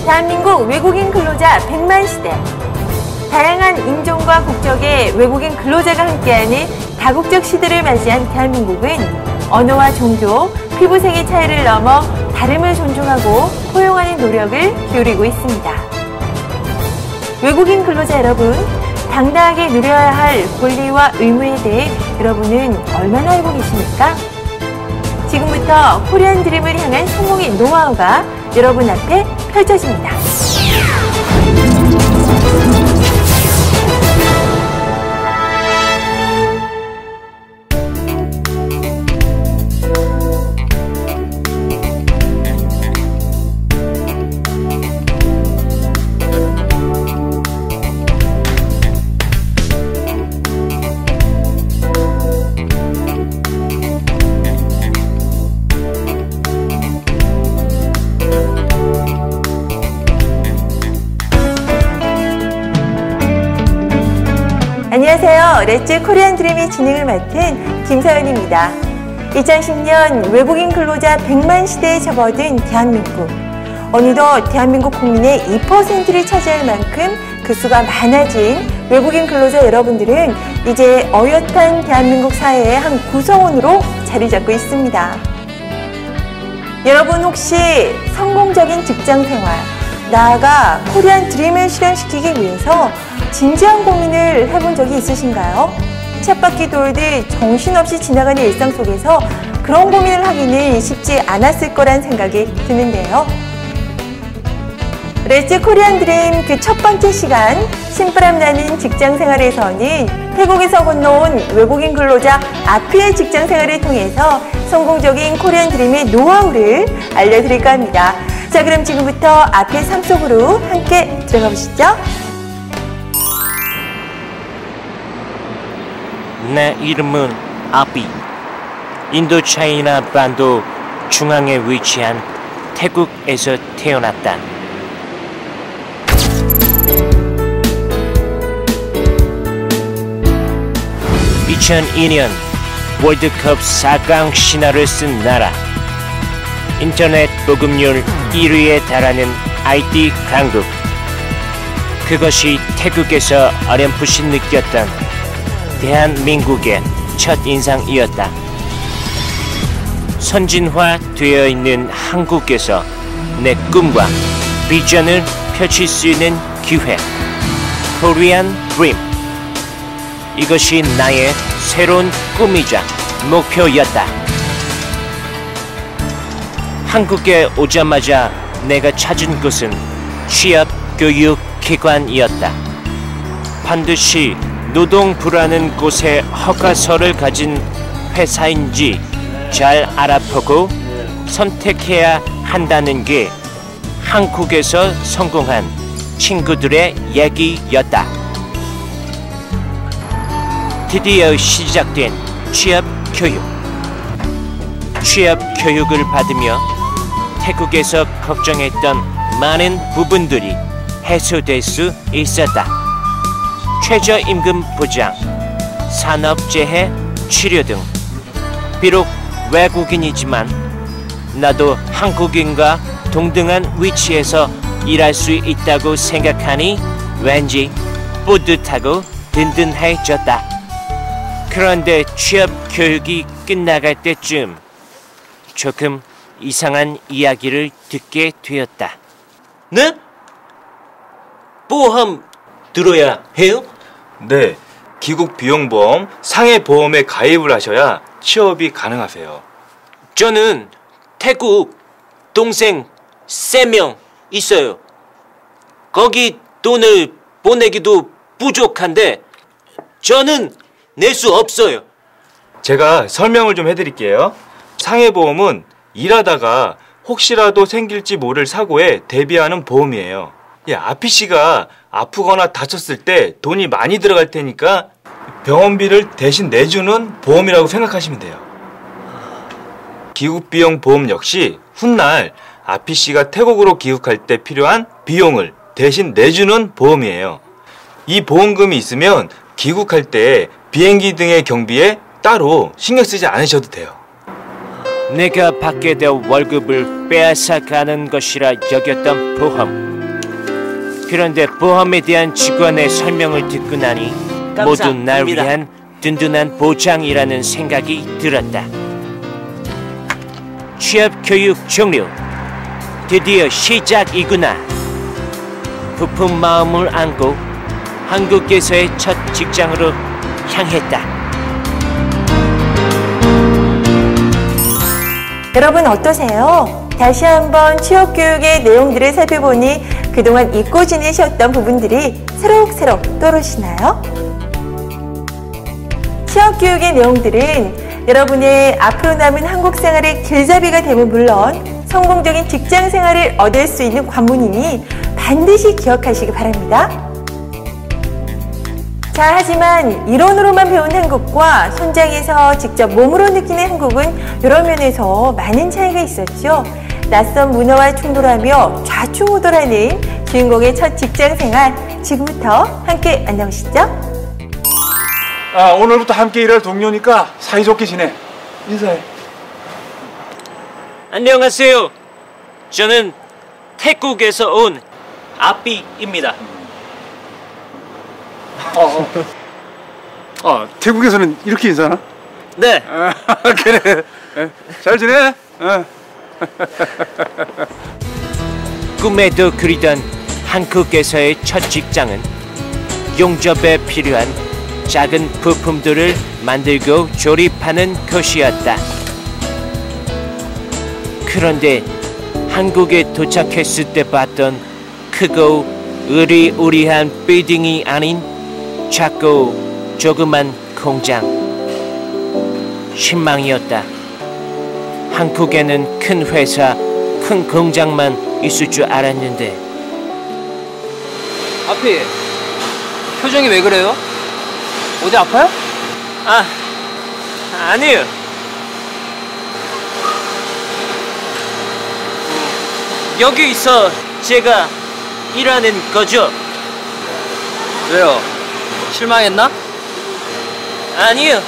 대한민국 외국인 근로자 100만 시대. 다양한 인종과 국적의 외국인 근로자가 함께하는 다국적 시대를 맞이한 대한민국은 언어와 종교, 피부색의 차이를 넘어 다름을 존중하고 포용하는 노력을 기울이고 있습니다. 외국인 근로자 여러분, 당당하게 누려야 할 권리와 의무에 대해 여러분은 얼마나 알고 계십니까? 지금부터 코리안 드림을 향한 성공의 노하우가 여러분 앞에 펼쳐집니다. 안녕하세요. 렛츠 코리안 드림의 진행을 맡은 김서연입니다. 2010년 외국인 근로자 100만 시대에 접어든 대한민국. 어느덧 대한민국 국민의 2%를 차지할 만큼 그 수가 많아진 외국인 근로자 여러분들은 이제 어엿한 대한민국 사회의 한 구성원으로 자리 잡고 있습니다. 여러분 혹시 성공적인 직장 생활, 나아가 코리안 드림을 실현시키기 위해서 진지한 고민을 해본 적이 있으신가요? 쳇바퀴 돌듯 정신없이 지나가는 일상 속에서 그런 고민을 하기는 쉽지 않았을 거란 생각이 드는데요. 렛츠 코리안 드림 그 첫 번째 시간, 신바람 나는 직장 생활에서는 태국에서 건너온 외국인 근로자 아피의 직장 생활을 통해서 성공적인 코리안 드림의 노하우를 알려드릴까 합니다. 자, 그럼 지금부터 아피의 삶 속으로 함께 들어가 보시죠. 내 이름은 아피. 인도차이나 반도 중앙에 위치한 태국에서 태어났다. 2002년 월드컵 4강 신화를 쓴 나라. 인터넷 보급률 1위에 달하는 IT 강국. 그것이 태국에서 어렴풋이 느꼈던 대한민국의 첫 인상이었다. 선진화되어 있는 한국에서 내 꿈과 비전을 펼칠 수 있는 기회. 코리안 드림. 이것이 나의 새로운 꿈이자 목표였다. 한국에 오자마자 내가 찾은 곳은 취업교육기관이었다. 반드시 노동부라는 곳에 허가서를 가진 회사인지 잘 알아보고 선택해야 한다는 게 한국에서 성공한 친구들의 얘기였다. 드디어 시작된 취업교육. 취업교육을 받으며 태국에서 걱정했던 많은 부분들이 해소될 수 있었다. 최저임금 보장, 산업재해 치료 등. 비록 외국인이지만 나도 한국인과 동등한 위치에서 일할 수 있다고 생각하니 왠지 뿌듯하고 든든해졌다. 그런데 취업교육이 끝나갈 때쯤 조금 이상한 이야기를 듣게 되었다. 네? 보험 들어야 해요? 네, 기국 비용보험 상해보험에 가입을 하셔야 취업이 가능하세요. 저는 태국 동생 3명 있어요. 거기 돈을 보내기도 부족한데 저는 낼 수 없어요. 제가 설명을 좀 해드릴게요. 상해보험은 일하다가 혹시라도 생길지 모를 사고에 대비하는 보험이에요. 아피씨가 아프거나 다쳤을 때 돈이 많이 들어갈 테니까 병원비를 대신 내주는 보험이라고 생각하시면 돼요. 기국비용 보험 역시 훗날 아피씨가 태국으로 귀국할 때 필요한 비용을 대신 내주는 보험이에요. 이 보험금이 있으면 귀국할 때 비행기 등의 경비에 따로 신경 쓰지 않으셔도 돼요. 내가 받게 될 월급을 빼앗아가는 것이라 여겼던 보험. 그런데 보험에 대한 직원의 설명을 듣고 나니 모두 날 감사합니다. 위한 든든한 보장이라는 생각이 들었다. 취업 교육 종료. 드디어 시작이구나. 부푼 마음을 안고 한국에서의 첫 직장으로 향했다. 여러분 어떠세요? 다시 한번 취업 교육의 내용들을 살펴보니 그동안 잊고 지내셨던 부분들이 새록새록 떠오르시나요? 취업 교육의 내용들은 여러분의 앞으로 남은 한국 생활의 길잡이가 되면 물론 성공적인 직장 생활을 얻을 수 있는 관문이니 반드시 기억하시기 바랍니다. 자, 하지만 이론으로만 배운 한국과 현장에서 직접 몸으로 느끼는 한국은 여러 면에서 많은 차이가 있었죠. 낯선 문화와 충돌하며 좌충우돌하는 주인공의 첫 직장 생활, 지금부터 함께 만나보시죠. 오늘부터 함께 일할 동료니까 사이좋게 지내. 인사해. 안녕하세요. 저는 태국에서 온 아삐입니다. 태국에서는 이렇게 인사하나? 네. 그래. 잘 지내? 꿈에도 그리던 한국에서의 첫 직장은 용접에 필요한 작은 부품들을 만들고 조립하는 곳이었다. 그런데 한국에 도착했을 때 봤던 크고 으리으리한 빌딩이 아닌 작고 조그만 공장. 실망이었다. 한국에는 큰 회사, 큰 공장만 있을 줄 알았는데. 아피, 표정이 왜 그래요? 어디 아파요? 아니요. 여기서 제가 일하는 거죠? 왜요? 실망했나? 아니요.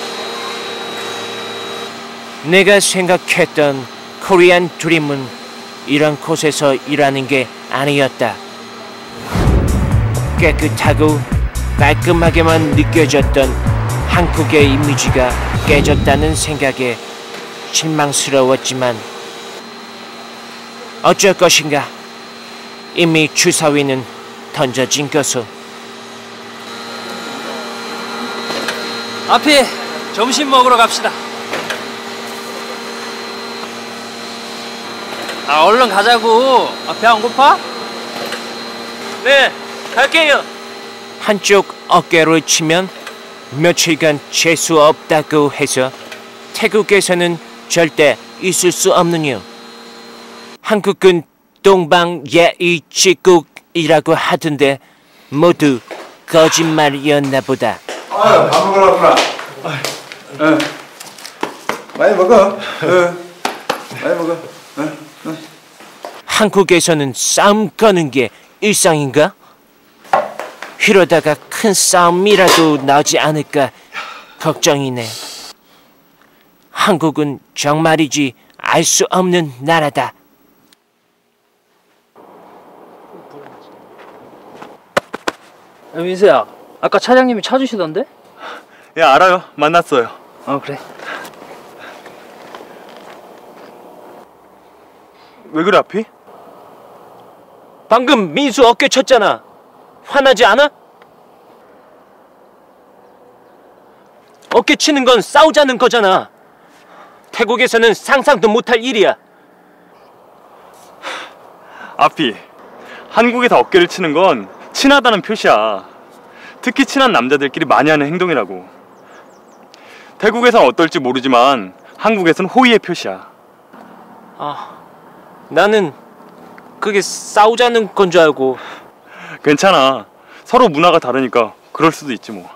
내가 생각했던 코리안 드림은 이런 곳에서 일하는 게 아니었다. 깨끗하고 깔끔하게만 느껴졌던 한국의 이미지가 깨졌다는 생각에 실망스러웠지만 어쩔 것인가. 이미 주사위는 던져진 것을. 아피, 점심 먹으러 갑시다. 얼른 가자고. 배 안 고파? 네, 갈게요. 한쪽 어깨를 치면 며칠간 재수 없다고 해서 태국에서는 절대 있을 수 없는 일. 한국은 동방예의지국이라고 하던데 모두 거짓말이었나 보다. 밥 먹으러 왔구나. 많이 먹어. 많이 먹어. 한국에서는 싸움 거는 게 일상인가? 이러다가 큰 싸움이라도 나지 않을까 걱정이네. 한국은 정말이지 알 수 없는 나라다. 민수야, 아까 차장님이 찾으시던데? 야, 알아요. 만났어요. 그래. 왜 그래, 앞이? 방금 민수 어깨 쳤잖아. 화나지 않아? 어깨 치는 건 싸우자는 거잖아. 태국에서는 상상도 못할 일이야. 아피, 한국에서 어깨를 치는 건 친하다는 표시야. 특히 친한 남자들끼리 많이 하는 행동이라고. 태국에선 어떨지 모르지만 한국에선 호의의 표시야. 나는 그게 싸우자는 건 줄 알고. 괜찮아. 서로 문화가 다르니까 그럴 수도 있지 뭐.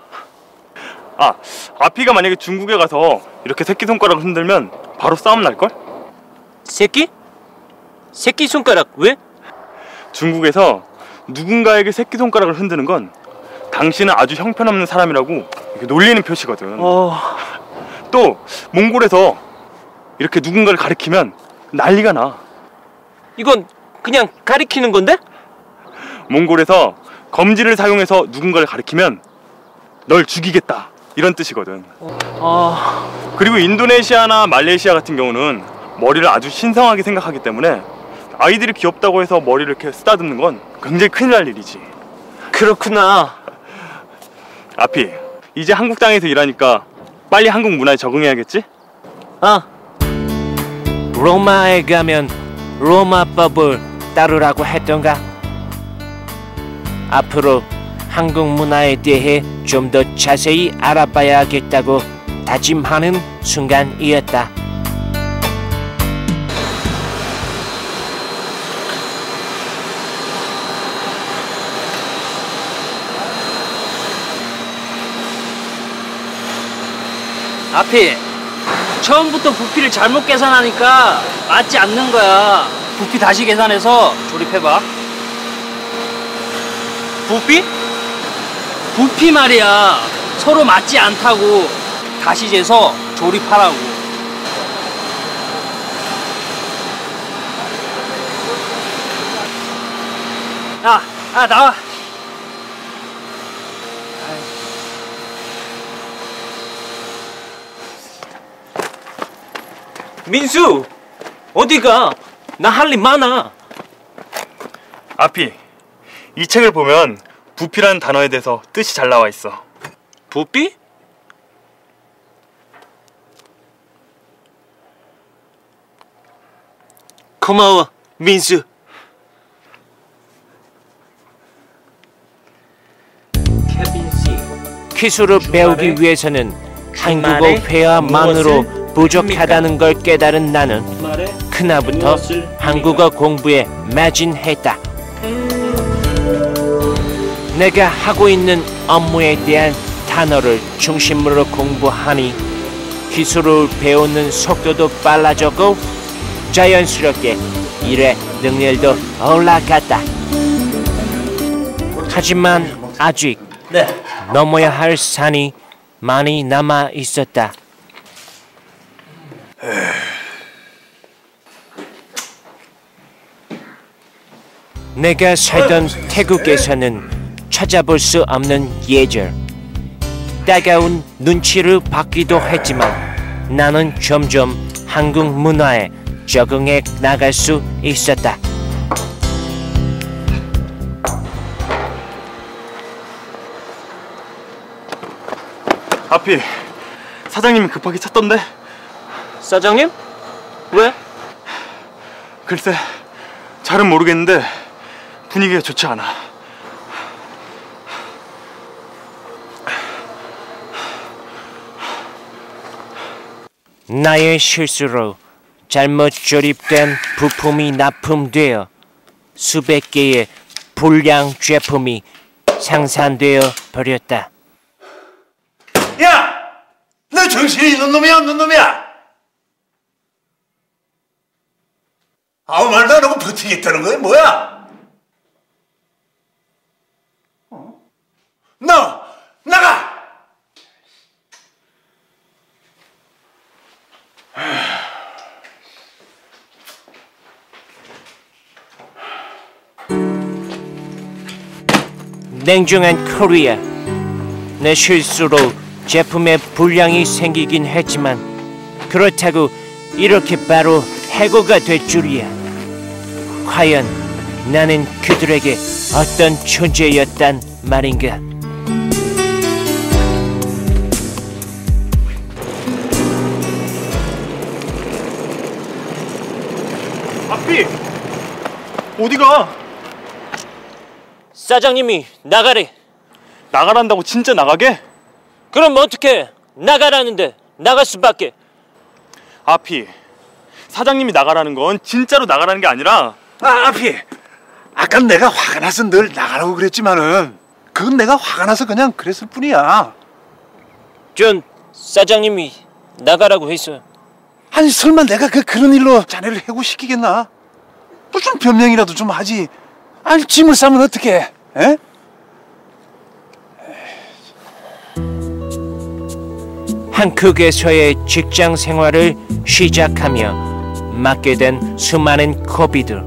아피가 만약에 중국에 가서 이렇게 새끼손가락을 흔들면 바로 싸움 날걸? 새끼? 새끼손가락 왜? 중국에서 누군가에게 새끼손가락을 흔드는 건 당신은 아주 형편없는 사람이라고 이렇게 놀리는 표시거든. 또 몽골에서 이렇게 누군가를 가리키면 난리가 나. 이건 그냥 가리키는 건데? 몽골에서 검지를 사용해서 누군가를 가리키면 널 죽이겠다 이런 뜻이거든. 그리고 인도네시아나 말레이시아 같은 경우는 머리를 아주 신성하게 생각하기 때문에 아이들이 귀엽다고 해서 머리를 이렇게 쓰다듬는 건 굉장히 큰일 날 일이지. 그렇구나. 아피, 이제 한국 땅에서 일하니까 빨리 한국 문화에 적응해야겠지? 로마에 가면 로마법을 따르라고 했던가? 앞으로 한국 문화에 대해 좀 더 자세히 알아봐야겠다고 다짐하는 순간이었다. 아피, 처음부터 부피를 잘못 계산하니까 맞지 않는 거야. 부피 다시 계산해서 조립해봐. 부피? 부피 말이야. 서로 맞지 않다고 다시 재서 조립하라고. 나와. 민수, 어디가? 나 할 일 많아. 아피, 이 책을 보면 부피라는 단어에 대해서 뜻이 잘 나와 있어. 부피? 고마워, 민수. 기술을 배우기 위해서는 한국어 회화만으로 부족하다는 걸 깨달은 나는 그날부터 한국어 공부에 매진했다. 내가 하고 있는 업무에 대한 단어를 중심으로 공부하니 기술을 배우는 속도도 빨라졌고 자연스럽게 일의 능률도 올라갔다. 하지만 아직 넘어야 할 산이 많이 남아 있었다. 내가 살던 태국에서는 찾아볼 수 없는 예절, 따가운 눈치를 받기도 했지만 나는 점점 한국 문화에 적응해 나갈 수 있었다. 아피, 사장님이 급하게 찾던데? 사장님? 왜? 글쎄, 잘은 모르겠는데 분위기가 좋지 않아. 나의 실수로 잘못 조립된 부품이 납품되어 수백 개의 불량 제품이 생산되어 버렸다. 야! 너 정신이 있는 놈이야 없는 놈이야? 아무 말도 안 하고 버티겠다는 거야 뭐야? 너 나가! 냉정한 코리아. 내 실수로 제품에 불량이 생기긴 했지만 그렇다고 이렇게 바로 해고가 될 줄이야. 과연 나는 그들에게 어떤 존재였단 말인가? 아피, 어디가? 사장님이 나가래. 나가란다고 진짜 나가게? 그럼 어떻게? 나가라는데 나갈 수밖에. 아피, 사장님이 나가라는 건 진짜로 나가라는 게 아니라 아피, 아까 내가 화가 나서 늘 나가라고 그랬지만은 그건 내가 화가 나서 그냥 그랬을 뿐이야. 전 사장님이 나가라고 했어요. 아니 설마 내가 그런 일로 자네를 해고시키겠나? 무슨 변명이라도 좀 하지. 아니 짐을 싸면 어떡해? 에? 한국에서의 직장 생활을 시작하며 맡게 된 수많은 고비들,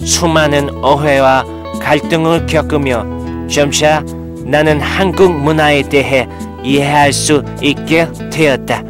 수많은 오해와 갈등을 겪으며 점차 나는 한국 문화에 대해 이해할 수 있게 되었다.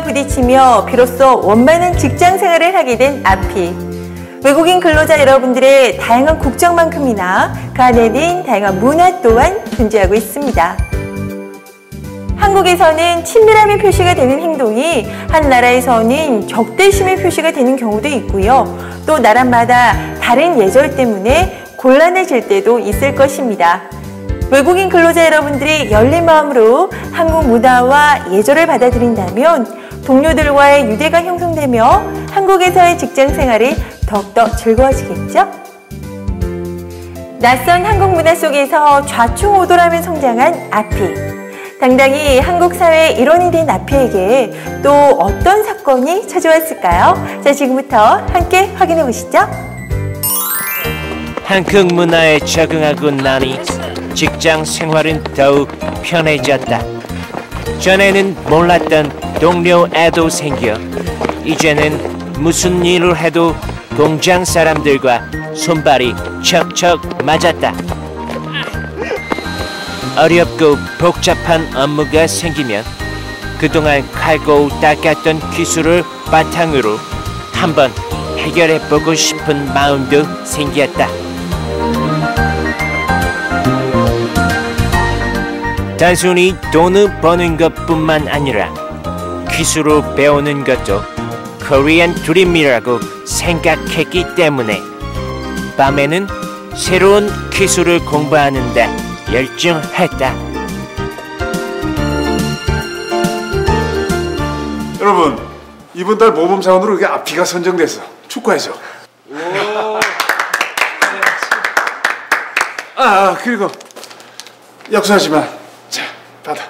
부딪히며 비로소 원만한 직장 생활을 하게 된 아피. 외국인 근로자 여러분들의 다양한 국적만큼이나 그 안에는 다양한 문화 또한 존재하고 있습니다. 한국에서는 친밀함의 표시가 되는 행동이 한 나라에서는 적대심의 표시가 되는 경우도 있고요. 또 나라마다 다른 예절 때문에 곤란해질 때도 있을 것입니다. 외국인 근로자 여러분들이 열린 마음으로 한국 문화와 예절을 받아들인다면 동료들과의 유대가 형성되며 한국에서의 직장 생활이 더욱더 즐거워지겠죠? 낯선 한국 문화 속에서 좌충우돌하며 성장한 아피. 당당히 한국 사회의 일원이 된 아피에게 또 어떤 사건이 찾아왔을까요? 자, 지금부터 함께 확인해 보시죠. 한국 문화에 적응하고 나니 직장 생활은 더욱 편해졌다. 전에는 몰랐던 동료 애도 생겨 이제는 무슨 일을 해도 공장 사람들과 손발이 척척 맞았다. 어렵고 복잡한 업무가 생기면 그동안 칼고 닦았던 기술을 바탕으로 한번 해결해보고 싶은 마음도 생겼다. 단순히 돈을 버는 것뿐만 아니라 기술을 배우는 것도 코리안 드림이라고 생각했기 때문에 밤에는 새로운 기술을 공부하는 데 열중했다. 여러분, 이번 달 모범사원으로 이게 아피가 선정돼서 축하해줘. 그리고 약속하지만 자, 받아.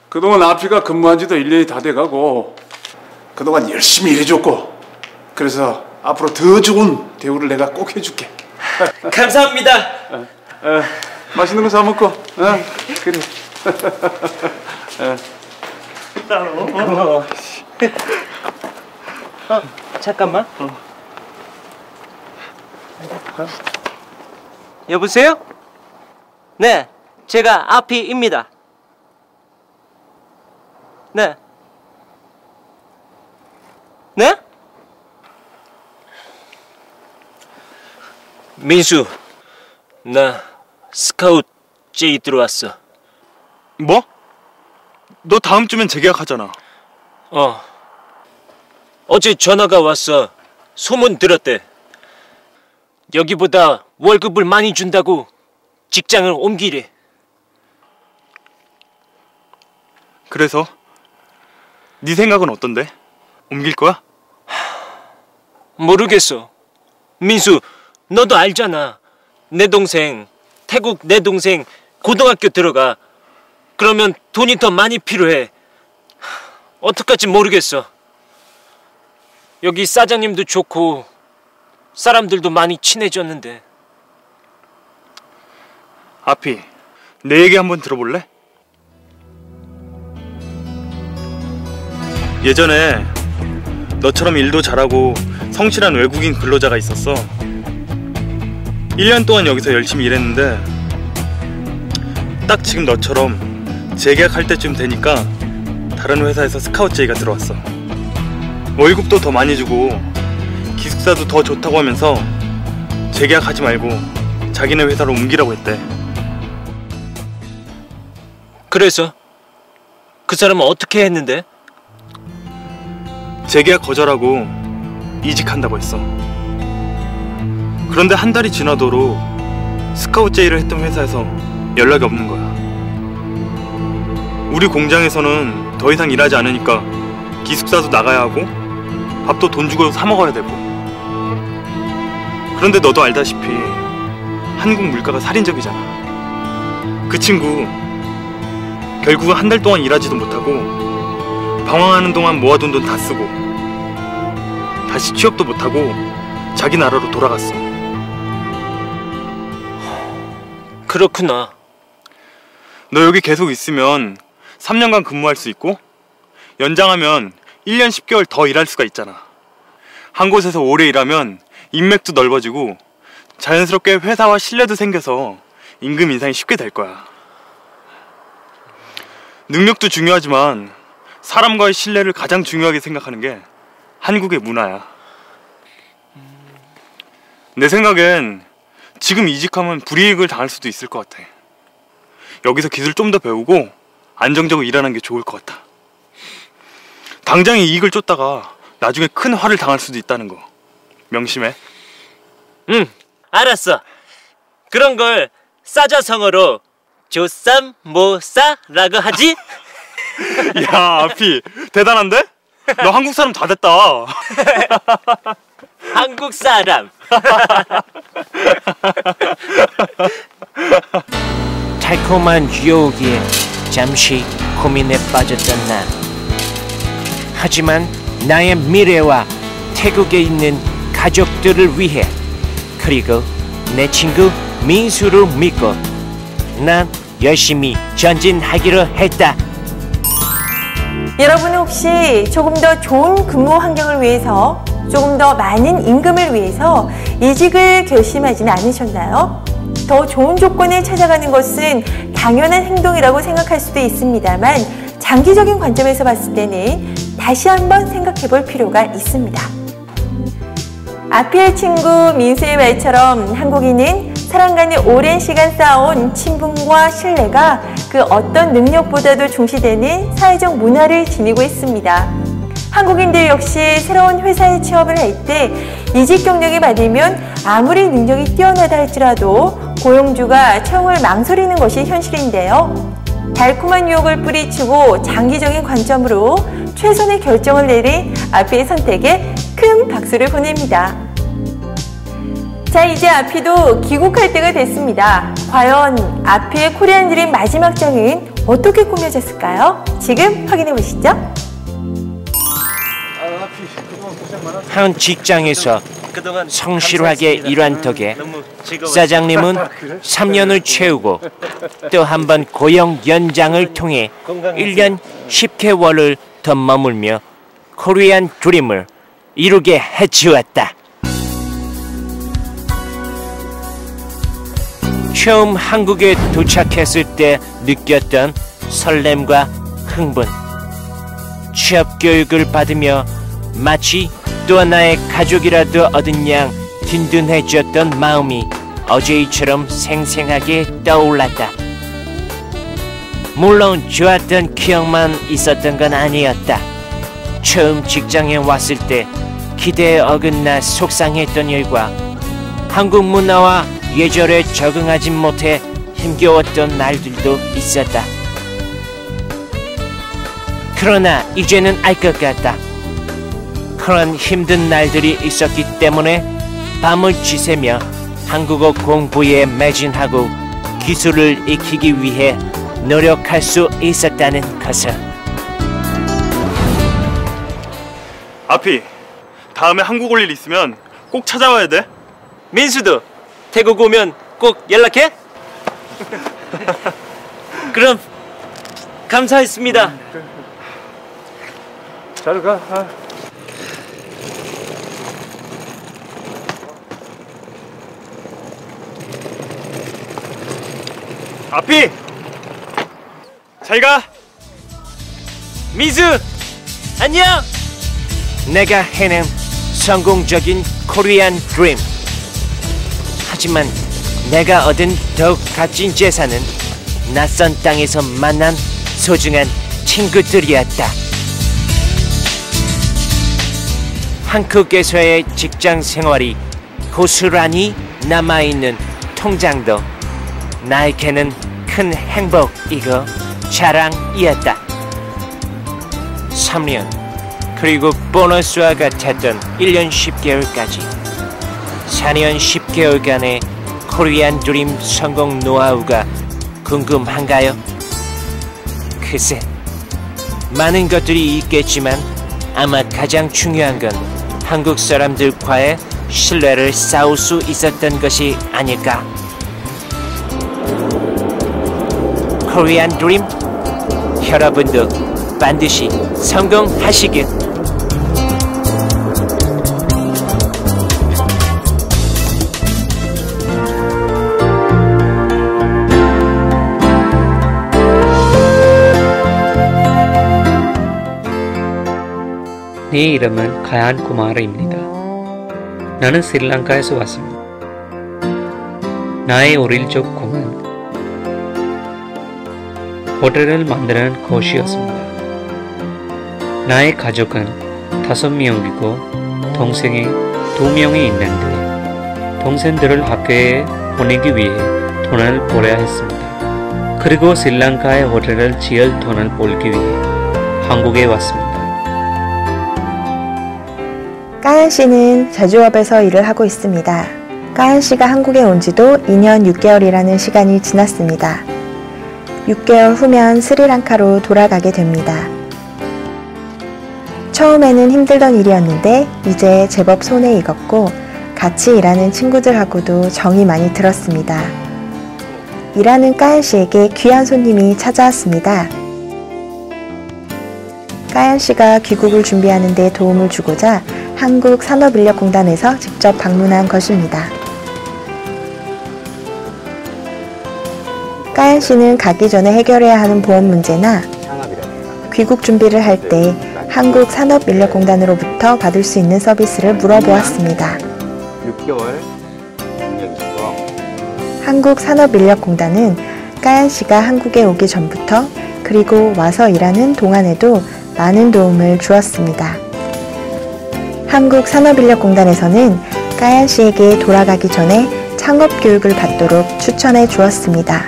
그동안 아피가 근무한 지도 1년이 다 돼가고 그동안 열심히 일해줬고 그래서 앞으로 더 좋은 대우를 내가 꼭 해줄게. 감사합니다. 맛있는 거 사 먹고. 그래. 고마워. 잠깐만. 여보세요? 네, 제가 아피입니다. 네. 네? 민수, 나 스카웃 제의 들어왔어. 뭐? 너 다음 주면 재계약하잖아. 어제 전화가 왔어. 소문 들었대. 여기보다 월급을 많이 준다고 직장을 옮기래. 그래서? 네 생각은 어떤데? 옮길 거야? 모르겠어. 민수, 너도 알잖아. 내 동생, 태국 내 동생 고등학교 들어가. 그러면 돈이 더 많이 필요해. 어떡할지 모르겠어. 여기 사장님도 좋고 사람들도 많이 친해졌는데. 아피, 내 얘기 한번 들어볼래? 예전에 너처럼 일도 잘하고 성실한 외국인 근로자가 있었어. 1년 동안 여기서 열심히 일했는데 딱 지금 너처럼 재계약할 때쯤 되니까 다른 회사에서 스카우트 제의가 들어왔어. 월급도 더 많이 주고 기숙사도 더 좋다고 하면서 재계약하지 말고 자기네 회사로 옮기라고 했대. 그래서 그 사람은 어떻게 했는데? 재계약 거절하고 이직한다고 했어. 그런데 한 달이 지나도록 스카우트 제의를 했던 회사에서 연락이 없는 거야. 우리 공장에서는 더 이상 일하지 않으니까 기숙사도 나가야 하고 밥도 돈 주고 사 먹어야 되고. 그런데 너도 알다시피 한국 물가가 살인적이잖아. 그 친구 결국은 한 달 동안 일하지도 못하고 방황하는 동안 모아둔 돈 다 쓰고 다시 취업도 못하고 자기 나라로 돌아갔어. 그렇구나. 너 여기 계속 있으면 3년간 근무할 수 있고 연장하면 1년 10개월 더 일할 수가 있잖아. 한 곳에서 오래 일하면 인맥도 넓어지고 자연스럽게 회사와 신뢰도 생겨서 임금 인상이 쉽게 될 거야. 능력도 중요하지만 사람과의 신뢰를 가장 중요하게 생각하는 게 한국의 문화야. 내 생각엔 지금 이직하면 불이익을 당할 수도 있을 것 같아. 여기서 기술 좀 더 배우고 안정적으로 일하는 게 좋을 것 같아. 당장에 이익을 쫓다가 나중에 큰 화를 당할 수도 있다는 거 명심해. 응, 알았어. 그런 걸 사자성어로 조쌈모사라고 하지? 야, 아피 대단한데? 너 한국 사람 다 됐다. 한국 사람. 달콤한 유혹에 잠시 고민에 빠졌던 나. 하지만 나의 미래와 태국에 있는 가족들을 위해 그리고 내 친구 민수를 믿고 난 열심히 전진하기로 했다. 여러분은 혹시 조금 더 좋은 근무 환경을 위해서, 조금 더 많은 임금을 위해서 이직을 결심하지는 않으셨나요? 더 좋은 조건을 찾아가는 것은 당연한 행동이라고 생각할 수도 있습니다만 장기적인 관점에서 봤을 때는 다시 한번 생각해 볼 필요가 있습니다. 아피의 친구 민수의 말처럼 한국인은 사람간에 오랜 시간 쌓아온 친분과 신뢰가 그 어떤 능력보다도 중시되는 사회적 문화를 지니고 있습니다. 한국인들 역시 새로운 회사에 취업을 할 때 이직 경력이 많으면 아무리 능력이 뛰어나다 할지라도 고용주가 채용을 망설이는 것이 현실인데요. 달콤한 유혹을 뿌리치고 장기적인 관점으로 최선의 결정을 내린 아피의 선택에 큰 박수를 보냅니다. 자, 이제 아피도 귀국할 때가 됐습니다. 과연 아피의 코리안 드림 마지막 장은 어떻게 꾸며졌을까요? 지금 확인해 보시죠. 한 직장에서 성실하게 일한 덕에 사장님은 3년을 채우고 또 한 번 고용 연장을 통해 1년 10개월을 더 머물며 코리안 드림을 이루게 해주었다. 처음 한국에 도착했을 때 느꼈던 설렘과 흥분, 취업 교육을 받으며 마치 또 하나의 가족이라도 얻은 양 든든해졌던 마음이 어제처럼 생생하게 떠올랐다. 물론 좋았던 기억만 있었던 건 아니었다. 처음 직장에 왔을 때 기대에 어긋나 속상했던 일과 한국 문화와 예절에 적응하지 못해 힘겨웠던 날들도 있었다. 그러나 이제는 알 것 같다. 그런 힘든 날들이 있었기 때문에 밤을 지새며 한국어 공부에 매진하고 기술을 익히기 위해 노력할 수 있었다는 것을. 아피, 다음에 한국 올 일 있으면 꼭 찾아와야 돼. 민수도 태국 오면 꼭 연락해. 그럼 감사했습니다. 잘 가. 아피, 잘 가. 미즈, 안녕. 내가 해낸 성공적인 코리안 드림. 하지만 내가 얻은 더욱 값진 재산은 낯선 땅에서 만난 소중한 친구들이었다. 한국에서의 직장 생활이 고스란히 남아있는 통장도 나에게는 큰 행복이고 자랑이었다. 3년 그리고 보너스와 같았던 1년 10개월까지 4년 10개월간의 코리안 드림 성공 노하우가 궁금한가요? 글쎄, 많은 것들이 있겠지만 아마 가장 중요한 건 한국 사람들과의 신뢰를 쌓을 수 있었던 것이 아닐까. 코리안 드림, 여러분도 반드시 성공하시길. 내 이름은 가얀 쿠마르입니다. 나는 스리랑카에서 왔습니다. 나의 어릴 적 꿈은 호텔을 만드는 것이었습니다. 나의 가족은 5명이고 동생이 2명이 있는데 동생들을 학교에 보내기 위해 돈을 벌어야 했습니다. 그리고 스리랑카에 호텔을 지을 돈을 벌기 위해 한국에 왔습니다. 까연 씨는 제조업에서 일을 하고 있습니다. 까연 씨가 한국에 온 지도 2년 6개월이라는 시간이 지났습니다. 6개월 후면 스리랑카로 돌아가게 됩니다. 처음에는 힘들던 일이었는데 이제 제법 손에 익었고 같이 일하는 친구들하고도 정이 많이 들었습니다. 일하는 까연 씨에게 귀한 손님이 찾아왔습니다. 까연 씨가 귀국을 준비하는 데 도움을 주고자 한국산업인력공단에서 직접 방문한 것입니다. 까연 씨는 가기 전에 해결해야 하는 보험 문제나 귀국 준비를 할 때 한국산업인력공단으로부터 받을 수 있는 서비스를 물어보았습니다. 6개월 한국산업인력공단은 까연 씨가 한국에 오기 전부터 그리고 와서 일하는 동안에도 많은 도움을 주었습니다. 한국산업인력공단에서는 까연 씨에게 돌아가기 전에 창업 교육을 받도록 추천해 주었습니다.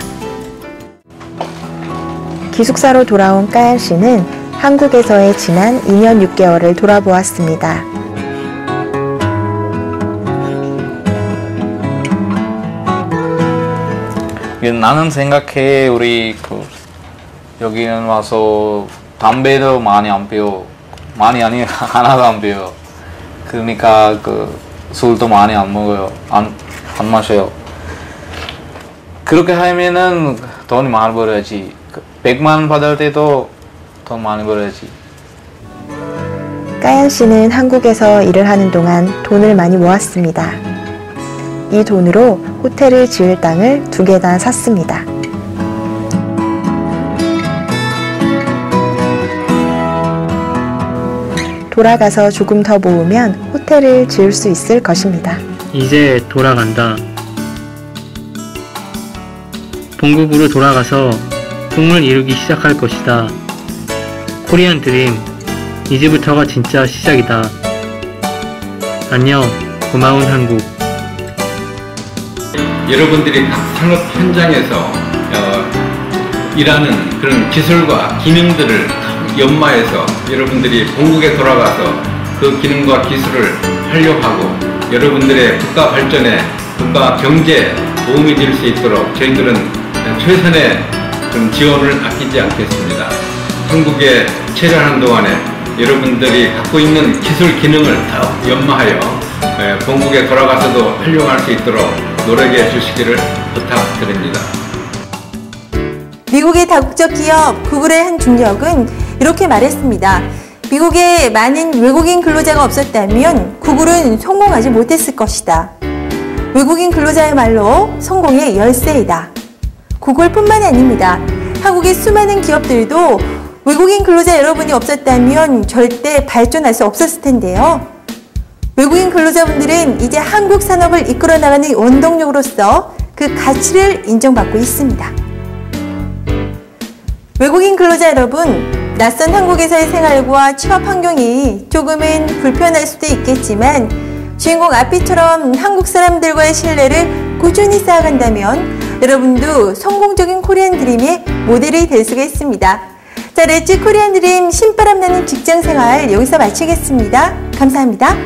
기숙사로 돌아온 까연 씨는 한국에서의 지난 2년 6개월을 돌아보았습니다. 나는 생각해 우리 여기는 와서 담배도 많이 안 피워. 많이 아니 하나도 안 피워. 그러니까 술도 많이 안 먹어요. 안 마셔요. 그렇게 하면은 돈이 많이 벌어야지. 100만 원 받을 때도 돈 많이 벌어야지. 까연 씨는 한국에서 일을 하는 동안 돈을 많이 모았습니다. 이 돈으로 호텔을 지을 땅을 2개나 샀습니다. 돌아가서 조금 더 모으면 호텔을 지을 수 있을 것입니다. 이제 돌아간다. 본국으로 돌아가서 꿈을 이루기 시작할 것이다. 코리안 드림, 이제부터가 진짜 시작이다. 안녕, 고마운 한국. 여러분들이 각 산업 현장에서 일하는 그런 기술과 기능들을 연마해서 여러분들이 본국에 돌아가서 그 기능과 기술을 활용하고 여러분들의 국가 발전에, 국가 경제에 도움이 될 수 있도록 저희들은 최선의 그런 지원을 아끼지 않겠습니다. 한국에 체류하는 동안에 여러분들이 갖고 있는 기술 기능을 더 연마하여 본국에 돌아가서도 활용할 수 있도록 노력해 주시기를 부탁드립니다. 미국의 다국적 기업 구글의 한 중력은 이렇게 말했습니다. 미국에 많은 외국인 근로자가 없었다면 구글은 성공하지 못했을 것이다. 외국인 근로자야말로 성공의 열쇠이다. 구글뿐만이 아닙니다. 한국의 수많은 기업들도 외국인 근로자 여러분이 없었다면 절대 발전할 수 없었을 텐데요. 외국인 근로자분들은 이제 한국 산업을 이끌어 나가는 원동력으로서 그 가치를 인정받고 있습니다. 외국인 근로자 여러분, 낯선 한국에서의 생활과 취업 환경이 조금은 불편할 수도 있겠지만 주인공 아피처럼 한국 사람들과의 신뢰를 꾸준히 쌓아간다면 여러분도 성공적인 코리안 드림의 모델이 될 수가 있습니다. 자, 렛츠 코리안 드림 신바람 나는 직장 생활 여기서 마치겠습니다. 감사합니다.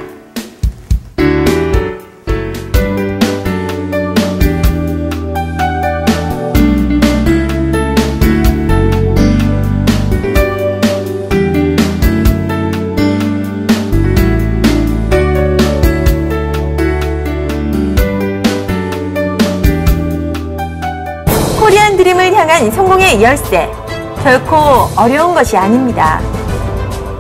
코리안 드림을 향한 성공의 열쇠, 결코 어려운 것이 아닙니다.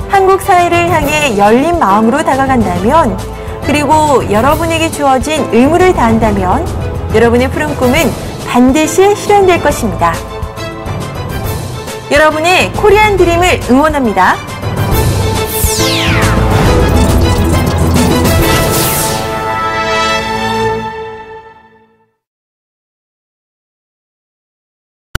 한국 사회를 향해 열린 마음으로 다가간다면, 그리고 여러분에게 주어진 의무를 다한다면 여러분의 푸른 꿈은 반드시 실현될 것입니다. 여러분의 코리안 드림을 응원합니다.